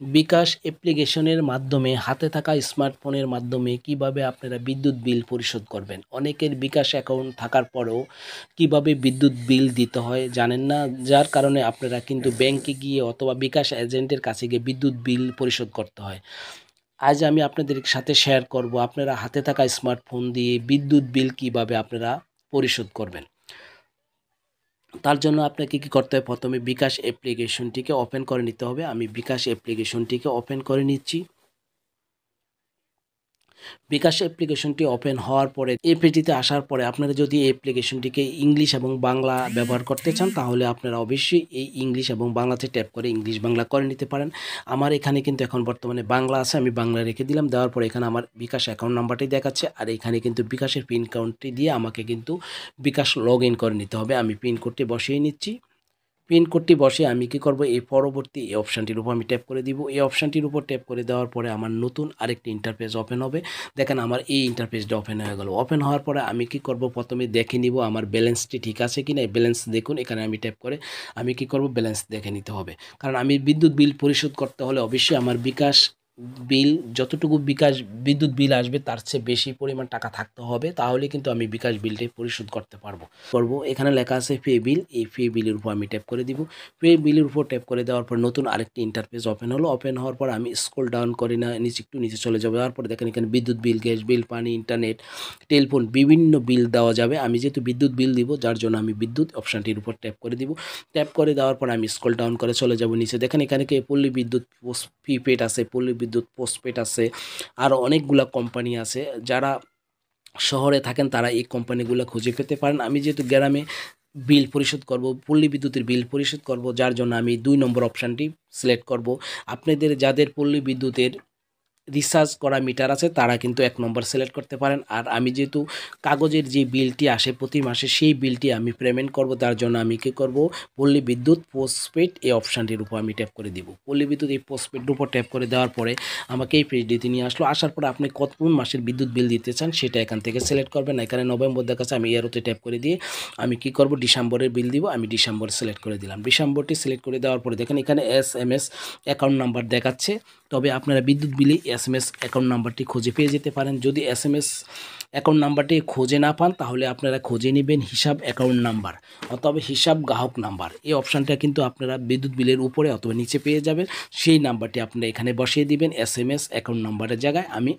বিকাশ অ্যাপ্লিকেশনের মাধ্যমে হাতে থাকা স্মার্টফোনের মাধ্যমে কিভাবে আপনারা বিদ্যুৎ বিল পরিশোধ করবেন। অনেকের বিকাশ অ্যাকাউন্ট থাকার পরেও কিভাবে বিদ্যুৎ বিল দিতে হয় জানেন না, যার কারণে আপনারা কিন্তু ব্যাংকে গিয়ে অথবা বিকাশ এজেন্টের কাছে গিয়ে বিদ্যুৎ বিল পরিশোধ করতে হয়। আজ আমি আপনাদের সাথে শেয়ার করব আপনারা হাতে থাকা স্মার্টফোন দিয়ে বিদ্যুৎ বিল কিভাবে আপনারা পরিশোধ করবেন। তার জন্য আপনাকে কি করতে হবে, প্রথমে বিকাশ অ্যাপ্লিকেশনটিকে ওপেন করে নিতে হবে। আমি বিকাশ অ্যাপ্লিকেশনটিকে ওপেন করে নিচ্ছি। বিকাশ অ্যাপ্লিকেশনটি ওপেন হওয়ার পরে এই পেজটিতে আসার পরে আপনারা যদি এই অ্যাপ্লিকেশনটিকে ইংলিশ এবং বাংলা ব্যবহার করতে চান তাহলে আপনারা অবশ্যই এই ইংলিশ এবং বাংলাতে ট্যাপ করে ইংলিশ বাংলা করে নিতে পারেন। আমার এখানে কিন্তু এখন বর্তমানে বাংলা আছে, আমি বাংলা রেখে দিলাম। দেওয়ার পরে এখানে আমার বিকাশ অ্যাকাউন্ট নাম্বারটি দেখাচ্ছে, আর এখানে কিন্তু বিকাশের পিন কাউন্টটি দিয়ে আমাকে কিন্তু বিকাশ লগ ইন করে নিতে হবে। আমি পিন কোডটি বসিয়ে নিচ্ছি। পিন কোডটি বসে আমি কি করব, এই পরবর্তী এই অপশানটির উপর আমি ট্যাপ করে দিব। এই অপশানটির উপর ট্যাপ করে দেওয়ার পরে আমার নতুন আরেকটি ইন্টারফেস ওপেন হবে। দেখেন আমার এই ইন্টারফেসটা ওপেন হয়ে গেল। ওপেন হওয়ার পরে আমি কি করব, প্রথমে দেখে নিব আমার ব্যালেন্সটি ঠিক আছে কিনা। এই ব্যালেন্স দেখুন, এখানে আমি ট্যাপ করে আমি কি করব, ব্যালেন্স দেখে নিতে হবে। কারণ আমি বিদ্যুৎ বিল পরিশোধ করতে হলে অবশ্যই আমার বিকাশ বিল যতটুকু বিকাশ বিদ্যুৎ বিল আসবে তার চেয়ে বেশি পরিমাণ টাকা থাকতে হবে, তাহলে কিন্তু আমি বিকাশ বিলটি পরিশোধ করতে পারবো। এখানে লেখা আছে পে বিল, এই পে বিলের উপর আমি ট্যাপ করে দিব। পে বিলের উপর ট্যাপ করে দেওয়ার পর নতুন আরেকটি ইন্টারফেস ওপেন হলো। ওপেন হওয়ার পর আমি স্ক্রল ডাউন করি না, নিচে একটু নিচে চলে যাবো। তারপর দেখেন এখানে বিদ্যুৎ বিল, গ্যাস বিল, পানি, ইন্টারনেট, টেলিফোন বিভিন্ন বিল দেওয়া যাবে। আমি যেহেতু বিদ্যুৎ বিল দিব যার জন্য আমি বিদ্যুৎ অপশানটির উপর ট্যাপ করে দিব। ট্যাপ করে দেওয়ার পর আমি স্ক্রল ডাউন করে চলে যাব নিচে। দেখেন এখানে কি পল্লী বিদ্যুৎ প্রিপেড আছে, পল্লী বিদ্যুৎ পোস্টপেড আছে, আরও অনেকগুলা কোম্পানি আছে। যারা শহরে থাকেন তারা এই কোম্পানিগুলো খুঁজে পেতে পারেন। আমি যেহেতু গ্রামে বিল পরিশোধ করব, পল্লী বিদ্যুতের বিল পরিশোধ করব, যার জন্য আমি 2 নম্বর অপশানটি সিলেক্ট করব। আপনাদের যাদের পল্লী বিদ্যুতের রিচার্জ করা মিটার আছে তারা কিন্তু 1 নম্বর সিলেক্ট করতে পারেন। আর আমি যেহেতু কাগজের যে বিলটি আসে প্রতি মাসে সেই বিলটি আমি পেমেন্ট করব, তার জন্য আমি কী করব, পল্লী বিদ্যুৎ পোস্টপেড এই অপশানটির উপর আমি ট্যাপ করে দিব। পল্লী বিদ্যুৎ এই পোস্টপেডের উপর ট্যাপ করে দেওয়ার পরে আমাকে এই পেজটিতে নিয়ে আসলো। আসার পরে আপনি কোন মাসের বিদ্যুৎ বিল দিতে চান সেটা এখান থেকে সিলেক্ট করবেন। এখানে নভেম্বর দেখাচ্ছে, আমি এরোতে ট্যাপ করে দিয়ে আমি কি করব, ডিসেম্বরের বিল দিব। আমি ডিসেম্বর সিলেক্ট করে দিলাম। ডিসেম্বরটি সিলেক্ট করে দেওয়ার পরে দেখেন এখানে SMS অ্যাকাউন্ট নাম্বার দেখাচ্ছে। তবে আপনারা বিদ্যুৎ বিলে SMS অ্যাকাউন্ট নাম্বারটি খুঁজে পেয়ে যেতে পারেন। যদি SMS অ্যাকাউন্ট নাম্বারটি খুঁজে না পান তাহলে আপনারা খুঁজে নেবেন হিসাব অ্যাকাউন্ট নাম্বার অথবা হিসাব গ্রাহক নাম্বার। এই অপশানটা কিন্তু আপনারা বিদ্যুৎ বিলের উপরে অথবা নিচে পেয়ে যাবেন। সেই নাম্বারটি আপনারা এখানে বসিয়ে দিবেন। SMS অ্যাকাউন্ট নাম্বারের জায়গায় আমি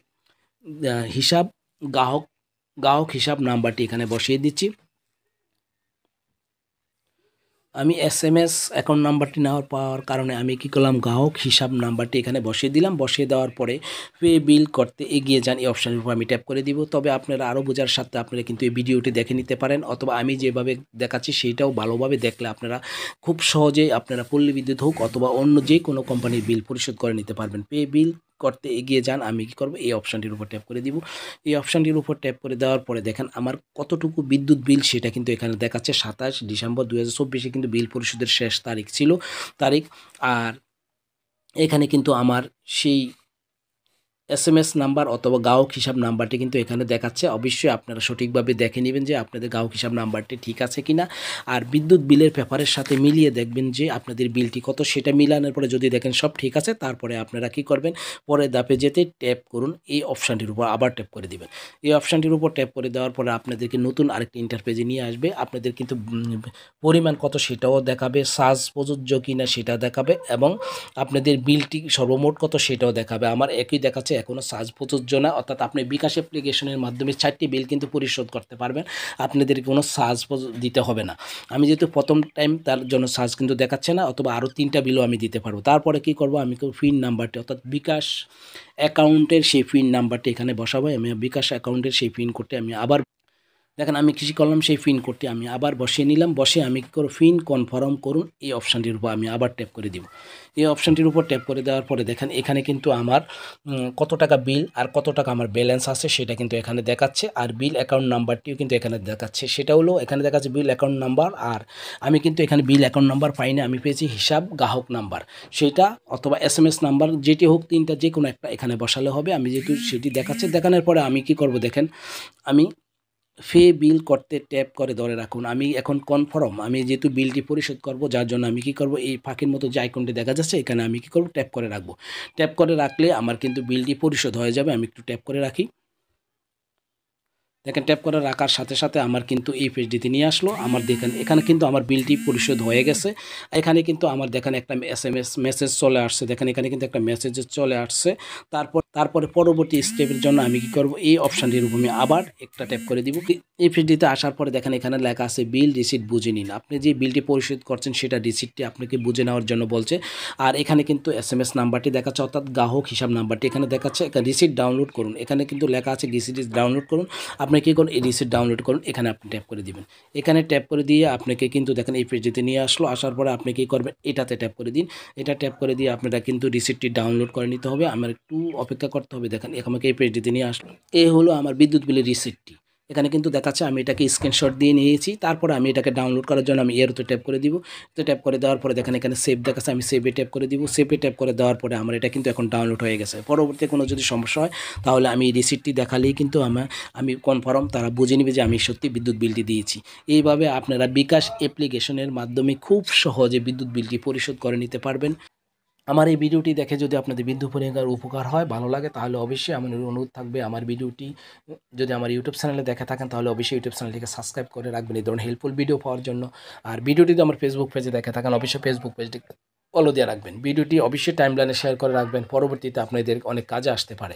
হিসাব গ্রাহক হিসাব নাম্বারটি এখানে বসিয়ে দিচ্ছি। আমি SMS অ্যাকাউন্ট নাম্বারটি নেওয়ার পাওয়ার কারণে আমি কী করলাম, গ্রাহক হিসাব নাম্বারটি এখানে বসিয়ে দিলাম। বসিয়ে দেওয়ার পরে পে বিল করতে এগিয়ে যান এই অপশানের উপর আমি ট্যাপ করে দিব। তবে আপনারা আরও বোঝার সাথে আপনারা কিন্তু এই ভিডিওটি দেখে নিতে পারেন, অথবা আমি যেভাবে দেখাচ্ছি সেইটাও ভালোভাবে দেখলে আপনারা খুব সহজেই আপনারা পল্লী বিদ্যুৎ হোক অথবা অন্য যে কোনো কোম্পানির বিল পরিশোধ করে নিতে পারবেন। পে বিল করতে এগিয়ে যান, আমি কি করব, এই অপশানটির উপর ট্যাপ করে দিব। এই অপশানটির উপর ট্যাপ করে দেওয়ার পরে দেখেন আমার কতটুকু বিদ্যুৎ বিল সেটা কিন্তু এখানে দেখাচ্ছে। 27 ডিসেম্বর 2024 কিন্তু বিল পরিশোধের শেষ তারিখ ছিল। আর এখানে কিন্তু আমার সেই SMS নাম্বার অথবা গ্রাহক হিসাব নাম্বারটি কিন্তু এখানে দেখাচ্ছে। অবশ্যই আপনারা সঠিকভাবে দেখে নেবেন যে আপনাদের গ্রাহক হিসাব নাম্বারটি ঠিক আছে কিনা। আর বিদ্যুৎ বিলের পেপারের সাথে মিলিয়ে দেখবেন যে আপনাদের বিলটি কত, সেটা মিলানোর পরে যদি দেখেন সব ঠিক আছে তারপরে আপনারা কি করবেন, পরের ধাপে যেতে ট্যাপ করুন, এই অপশানটির উপর আবার ট্যাপ করে দিবেন। এই অপশানটির উপর ট্যাপ করে দেওয়ার পরে আপনাদেরকে নতুন আরেকটি ইন্টারপেজে নিয়ে আসবে। আপনাদের কিন্তু পরিমাণ কত সেটাও দেখাবে, চার্জ প্রযোজ্য কিনা সেটা দেখাবে, এবং আপনাদের বিলটি সর্বমোট কত সেটাও দেখাবে। আমার একই দেখাচ্ছে এখনও চার্জ প্রযোজ্য না, অর্থাৎ আপনি বিকাশ অ্যাপ্লিকেশনের মাধ্যমে 4টি বিল কিন্তু পরিশোধ করতে পারবেন, আপনাদের কোনো চার্জ দিতে হবে না। আমি যেহেতু প্রথম টাইম তার জন্য চার্জ কিন্তু দেখাচ্ছে না, অথবা আরও 3টা বিলও আমি দিতে পারবো। তারপরে কি করব, আমি পিন নাম্বারটি অর্থাৎ বিকাশ অ্যাকাউন্টের সেই পিন নাম্বারটি এখানে বসাবো। আমি বিকাশ অ্যাকাউন্টের সেই পিন কোডটি আমি আবার দেখেন আমি কী করলাম, সেই পিন কোডটি আমি আবার বসিয়ে নিলাম। বসে আমি কী করব, পিন কনফার্ম করুন এই অপশানটির উপর আমি আবার ট্যাপ করে দিব। এই অপশানটির উপর ট্যাপ করে দেওয়ার পরে দেখেন এখানে কিন্তু আমার কত টাকা বিল আর কত টাকা আমার ব্যালেন্স আছে সেটা কিন্তু এখানে দেখাচ্ছে। আর বিল অ্যাকাউন্ট নাম্বারটিও কিন্তু এখানে দেখাচ্ছে। সেটা হলো এখানে দেখাচ্ছে বিল অ্যাকাউন্ট নাম্বার, আর আমি কিন্তু এখানে বিল অ্যাকাউন্ট নাম্বার পাইনি, আমি পেয়েছি হিসাব গ্রাহক নাম্বার সেটা, অথবা SMS নাম্বার যেটি হোক, 3টা যে কোনো একটা এখানে বসালে হবে। আমি যেহেতু সেটি দেখাচ্ছে, দেখানোর পরে আমি কি করব দেখেন, আমি পে বিল করতে ট্যাপ করে ধরে রাখুন। আমি এখন কনফার্ম, আমি যেহেতু বিলটি পরিশোধ করব, যার জন্য আমি কি করব, এই ফাঁকের মতো যে আইকনটি দেখা যাচ্ছে এখানে আমি কি করব, ট্যাপ করে রাখবো। ট্যাপ করে রাখলে আমার কিন্তু বিলটি পরিশোধ হয়ে যাবে। আমি একটু ট্যাপ করে রাখি। দেখেন ট্যাপ করে রাখার সাথে সাথে আমার কিন্তু এই পেজটিতে নিয়ে আসলো। আমার দেখেন এখানে কিন্তু আমার বিলটি পরিশোধ হয়ে গেছে। এখানে কিন্তু আমার দেখেন একটা এসএমএস মেসেজ চলে আসছে। দেখেন এখানে কিন্তু একটা মেসেজ চলে আসছে। তারপরে পরবর্তী স্টেপের জন্য আমি কি করব, এই অপশানটির উপর আমি আবার একটা ট্যাপ করে দিব। এই পেজটিতে আসার পরে দেখেন এখানে লেখা আছে বিল রিসিট বুঝে নিন। আপনি যে বিলটি পরিশোধ করছেন সেটা রিসিটটি আপনাকে বুঝে নেওয়ার জন্য বলছে। আর এখানে কিন্তু এসএমএস নাম্বারটি দেখাচ্ছে, অর্থাৎ গ্রাহক হিসাব নাম্বারটি এখানে দেখাচ্ছে। এখানে রিসিট ডাউনলোড করুন, এখানে কিন্তু লেখা আছে রিসিট ডাউনলোড করুন। আপনি কি করুন, এই রিসিট ডাউনলোড করুন, এখানে আপনি ট্যাপ করে দিবেন। এখানে ট্যাপ করে দিয়ে আপনাকে কিন্তু দেখেন এই পেজটিতে নিয়ে আসলো। আসার পরে আপনি কি করবেন, এটাতে ট্যাপ করে দিন। এটা ট্যাপ করে দিয়ে আপনারা কিন্তু রিসিটটি ডাউনলোড করে নিতে হবে। আমার একটু অপেক্ষা করতে হবে। দেখেন আমাকে এই পেজটিতে নিয়ে আসলো। এই হলো আমার বিদ্যুৎ বিলের রিসিটটি। এখানে কিন্তু দেখাচ্ছে আমি এটাকে স্ক্রিনশট দিয়ে নিয়েছি। তারপরে আমি এটাকে ডাউনলোড করার জন্য আমি এরোতে ট্যাপ করে দিব। তো ট্যাপ করে দেওয়ার পরে দেখেন এখানে সেভ দেখাচ্ছে, আমি সেভে ট্যাপ করে দিব। সেভে ট্যাপ করে দেওয়ার পরে আমার এটা কিন্তু এখন ডাউনলোড হয়ে গেছে। পরবর্তী কোনো যদি সমস্যা হয় তাহলে আমি এই রিসিটটি দেখালেই কিন্তু আমি কনফার্ম, তারা বুঝে নেবে যে আমি সত্যি বিদ্যুৎ বিলটি দিয়েছি। এইভাবে আপনারা বিকাশ অ্যাপ্লিকেশনের মাধ্যমে খুব সহজে বিদ্যুৎ বিলটি পরিশোধ করে নিতে পারবেন। আমার এই ভিডিওটি দেখে যদি আপনাদের বিদ্যুৎ পরিবারের উপকার হয়, ভালো লাগে, তাহলে অবশ্যই আমার অনুরোধ থাকবে, আমার ভিডিওটি যদি আমার ইউটিউব চ্যানেলে দেখে থাকেন তাহলে অবশ্যই ইউটিউব চ্যানেলটিকে সাবস্ক্রাইব করে রাখবেন এই ধরনের হেল্পফুল ভিডিও পাওয়ার জন্য। আর ভিডিওটি যদি আমার ফেসবুক পেজে দেখে থাকেন অবশ্যই ফেসবুক পেজটি ফলো দিয়ে রাখবেন। ভিডিওটি অবশ্যই টাইমলাইনে শেয়ার করে রাখবেন, পরবর্তীতে আপনাদের অনেক কাজে আসতে পারে।